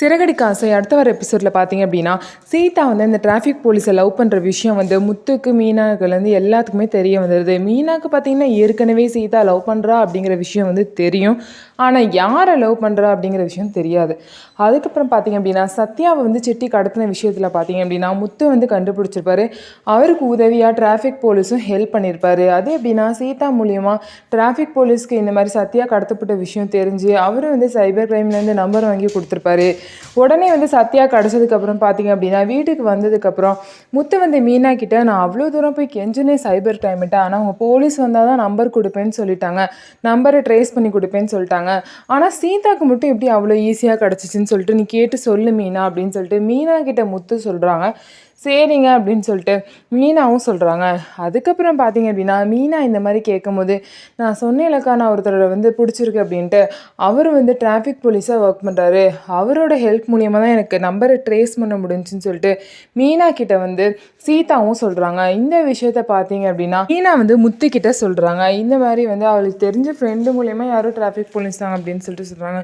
சிறகடிக்க ஆசை அடுத்த வர எபிசோடில் பார்த்தீங்க அப்படின்னா சீதா வந்து இந்த டிராஃபிக் போலீஸை லவ் பண்ணுற விஷயம் வந்து முத்துக்கு மீனாக்குலேருந்து எல்லாத்துக்குமே தெரிய வந்துடுது. மீனாக்கு பார்த்தீங்கன்னா ஏற்கனவே சீதா லவ் பண்ணுறா அப்படிங்கிற விஷயம் வந்து தெரியும். ஆனால் யாரை லவ் பண்ணுறா அப்படிங்கிற விஷயம் தெரியாது. அதுக்கப்புறம் பார்த்தீங்க அப்படின்னா சத்யாவை வந்து சிட்டி கடத்தின விஷயத்தில் பார்த்தீங்க அப்படின்னா முத்து வந்து கண்டுபிடிச்சிருப்பாரு. அவருக்கு உதவியாக டிராஃபிக் போலீஸும் ஹெல்ப் பண்ணியிருப்பாரு. அது எப்படின்னா சீதா மூலியமாக டிராஃபிக் போலீஸ்க்கு இந்த மாதிரி சத்யா கடத்தப்பட்ட விஷயம் தெரிஞ்சு அவரும் வந்து சைபர் கிரைம்லேருந்து நம்பர் வாங்கி கொடுத்துருப்பாரு. உடனே வந்து சத்யா கிடச்சதுக்கப்புறம் பார்த்தீங்க அப்படின்னா வீட்டுக்கு வந்ததுக்கப்புறம் முத்து வந்து மீனா கிட்ட நான் அவ்வளோ தூரம் போய் கெஞ்சுனே சைபர் கிரைம்கிட்ட, ஆனால் அவங்க போலீஸ் வந்தால் தான் நம்பர் கொடுப்பேன்னு சொல்லிட்டாங்க, நம்பரை ட்ரேஸ் பண்ணி கொடுப்பேன்னு சொல்லிட்டாங்க. ஆனால் சீதாக்கு மட்டும் எப்படி அவ்வளோ ஈஸியாக கிடச்சிச்சின்னு சொல்லிட்டு நீ கேட்டு சொல்லு மீனா அப்படின்னு சொல்லிட்டு மீனா கிட்ட முத்து சொல்கிறாங்க. சரிங்க அப்படின்னு சொல்லிட்டு மீனாவும் சொல்கிறாங்க. அதுக்கப்புறம் பார்த்தீங்க அப்படின்னா மீனா இந்த மாதிரி கேட்கும்போது நான் சொன்னேன்லக்கா நான் ஒருத்தரோட வந்து பிடிச்சிருக்கு அப்படின்ட்டு, அவர் வந்து டிராஃபிக் போலீஸாக ஒர்க் பண்ணுறாரு, அவரோட ஹெல்ப் மூலியமாக தான் எனக்கு நம்பரை ட்ரேஸ் பண்ண முடிஞ்சுன்னு சொல்லிட்டு மீனா கிட்ட வந்து சீதாவும் சொல்கிறாங்க. இந்த விஷயத்த பார்த்தீங்க அப்படின்னா மீனா வந்து முத்துக்கிட்ட சொல்கிறாங்க. இந்த மாதிரி வந்து அவளுக்கு தெரிஞ்ச ஃப்ரெண்டு மூலயமா யாரும் டிராஃபிக் போலீஸ் தாங்க அப்படின்னு சொல்லிட்டு சொல்கிறாங்க.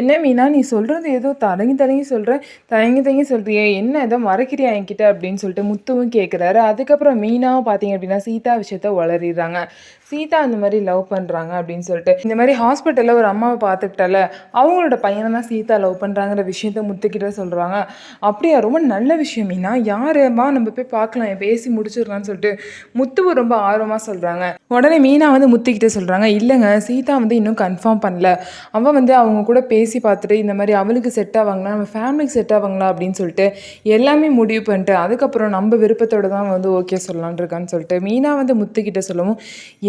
என்ன மீனா நீ சொல்கிறது ஏதோ தடங்கி சொல்கிற, தயங்கி சொல்கிறியே, என்ன ஏதோ மறைக்கிறியா என்கிட்ட அப்படின்னு சொல்லிட்டு முத்துவும் கேட்குறாரு. அதுக்கப்புறம் மீனாவும் பார்த்தீங்க அப்படின்னா சீதா விஷயத்த வளரிடுறாங்க. சீதா இந்த மாதிரி லவ் பண்ணுறாங்க அப்படின்னு சொல்லிட்டு இந்த மாதிரி ஹாஸ்பிட்டலில் ஒரு அம்மாவை பார்த்துக்கிட்டால அவங்களோட பையனை தான் சீதா லவ் பண்ணுறாங்கிற விஷயத்த முத்துக்கிட்ட சொல்கிறாங்க. அப்படியா, ரொம்ப நல்ல விஷயம் மீனா, யாருமா நம்ம போய் பார்க்கலாம், பேசி முடிச்சிடலான்னு சொல்லிட்டு முத்துவை ரொம்ப ஆர்வமாக சொல்கிறாங்க. உடனே மீனா வந்து முத்துக்கிட்ட சொல்கிறாங்க, இல்லைங்க சீதா வந்து இன்னும் கன்ஃபார்ம் பண்ணல, அவள் வந்து அவங்க கூட பேசி பார்த்துட்டு இந்த மாதிரி அவளுக்கு செட் ஆவாங்களா நம்ம ஃபேமிலிக்கு செட் ஆவாங்களா அப்படின்னு சொல்லிட்டு எல்லாமே முடிவு பண்ணிட்டு அதுக்கப்புறம் நம்ம விருப்பத்தோடு தான் வந்து ஓகே சொல்லலான் இருக்கான்னு சொல்லிட்டு மீனா வந்து முத்துக்கிட்ட சொல்லவும்,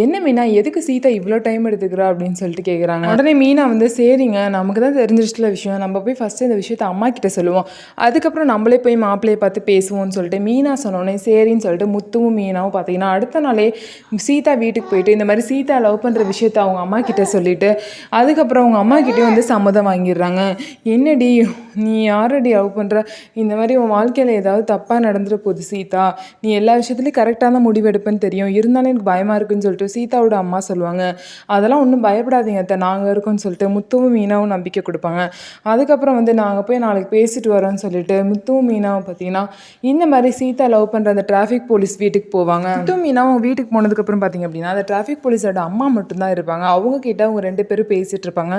என்ன மீனா எதுக்கு சீதா இவ்வளோ டைம் எடுத்துக்கிறா அப்படின்னு சொல்லிட்டு கேட்குறாங்க. உடனே மீனா வந்து சரிங்க நமக்கு தான் தெரிஞ்சிருச்சுல விஷயம், நம்ம போய் ஃபஸ்ட்டு இந்த விஷயத்த அம்மா கிட்ட சொல்லுவோம், அதுக்கப்புறம் நம்மளே போய் மாப்பிள்ளையை பார்த்து பேசுவோம்னு சொல்லிட்டு மீனா சொன்னோன்னே சரின்னு சொல்லிட்டு முத்துவும் மீனாவும் பார்த்தீங்கன்னா அடுத்த நாளே சீதா வீட்டுக்கு போயிட்டு இந்த மாதிரி சீதா லவ் பண்ணுற விஷயத்த அவங்க அம்மா கிட்ட சொல்லிட்டு அதுக்கப்புறம் அவங்க அம்மா கிட்டேயும் வந்து சம்மதம் வாங்கிடுறாங்க. என்னடி நீ யாரடி லவ் பண்ணுற, இந்த மாதிரி உன் வாழ்க்கையில் ஏதாவது தப்பாக நடந்துட போகுது சீதா, நீ எல்லா விஷயத்துலையும் கரெக்டாக தான் முடிவெடுப்பேன்னு தெரியும், இருந்தாலும் எனக்கு பயமாக இருக்குன்னு சொல்லிட்டு சீதாவோட அம்மா சொல்லுவாங்க. அதெல்லாம் ஒன்றும் பயப்படாதீங்க அத்தை, நாங்கள் இருக்கோம்னு சொல்லிட்டு முத்துவும் மீனாவும் நம்பிக்கை கொடுப்பாங்க. அதுக்கப்புறம் வந்து நாங்கள் போய் நாளைக்கு பேசிட்டு வரோன்னு சொல்லிட்டு முத்துவும் மீனாவும் பார்த்தீங்கன்னா இந்த மாதிரி சீதா லவ் பண்ணுற அந்த டிராஃபிக் போலீஸ் வீட்டுக்கு போவாங்க. முத்துவும் மீனாவும் வீட்டுக்கு போனதுக்கப்புறம் பார்த்தீங்க அப்படின்னா அந்த டிராஃபிக் போலீஸோட அம்மா மட்டும்தான் இருப்பாங்க. அவங்க கிட்ட அவங்க 2 பேரும் பேசிகிட்டு இருப்பாங்க.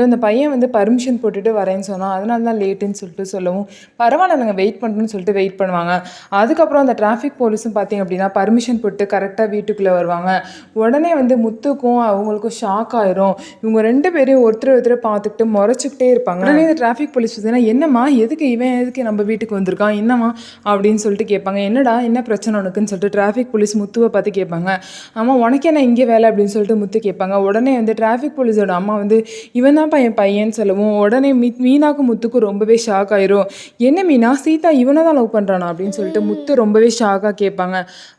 இந்த பையன் வந்து பர்மிஷன் போட்டுட்டு வரேன்னு சொன்னால் அதனால தான் லேட்டுன்னு சொல்லிட்டு சொல்லவும், பரவாயில்ல நாங்கள் வெயிட் பண்ணுறோன்னு சொல்லிட்டு வெயிட் பண்ணுவாங்க. அதுக்கப்புறம் அந்த டிராஃபிக் போலீஸும் பார்த்தீங்க அப்படின்னா பர்மிஷன் போட்டு கரெக்டாக வீட்டுக்குள்ளே வருவாங்க. உடனே வந்து முத்துக்கும் அவங்களுக்கும் ஷாக் ஆயிரும். இவங்க 2 பேரையும் ஒருத்தர் பார்த்துக்கிட்டு முறைச்சிக்கிட்டே இருப்பாங்க. உடனே இந்த டிராஃபிக் போலீஸ் பார்த்தீங்கன்னா என்னம்மா எதுக்கு நம்ம வீட்டுக்கு வந்திருக்கான் என்னம்மா அப்படின்னு சொல்லிட்டு கேட்பாங்க. என்னடா என்ன பிரச்சனை உனக்குன்னு சொல்லிட்டு டிராஃபிக் போலீஸ் முத்துவை பார்த்து கேட்பாங்க. ஆமாம் உனக்கு என்ன இங்கே வேலை அப்படின்னு சொல்லிட்டு முத்து கேட்பாங்க. உடனே வந்து டிராஃபிக் போலீஸோட அம்மா வந்து இவன் தான் பையன் சொல்லவும் உடனே மீனாக்கும் முத்துக்கும் ரொம்பவே ஷாக் ஆயிரும். என்ன மீனா சீதா இவனை தான் லவ் பண்ணுறானா அப்படின்னு சொல்லிட்டு முத்து ரொம்பவே ஷாக்காக கேட்பாங்க.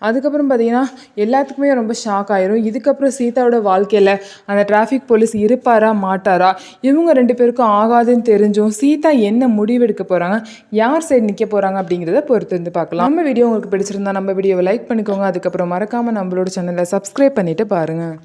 அதுக்கப்புறம் பார்த்தீங்கன்னா எல்லாத்துக்குமே ரொம்ப ஷாக் ஆயிரும். இதுக்கப்புறம் சீதாவோட வாழ்க்கையில் அந்த டிராஃபிக் போலீஸ் இருப்பாரா மாட்டாரா, இவங்க 2 பேருக்கும் ஆகாதுன்னு தெரிஞ்சும் சீதா என்ன முடிவெடுக்க போகிறாங்க, யார் சைடு நிற்க போகிறாங்க அப்படிங்கிறத பொறுத்து இருந்து பார்க்கலாம். நம்ம வீடியோ உங்களுக்கு பிடிச்சிருந்தா நம்ம வீடியோவை லைக் பண்ணிக்கோங்க. அதுக்கப்புறம் மறக்காமல் நம்மளோட சேனலை சப்ஸ்கிரைப் பண்ணிவிட்டு பாருங்கள்.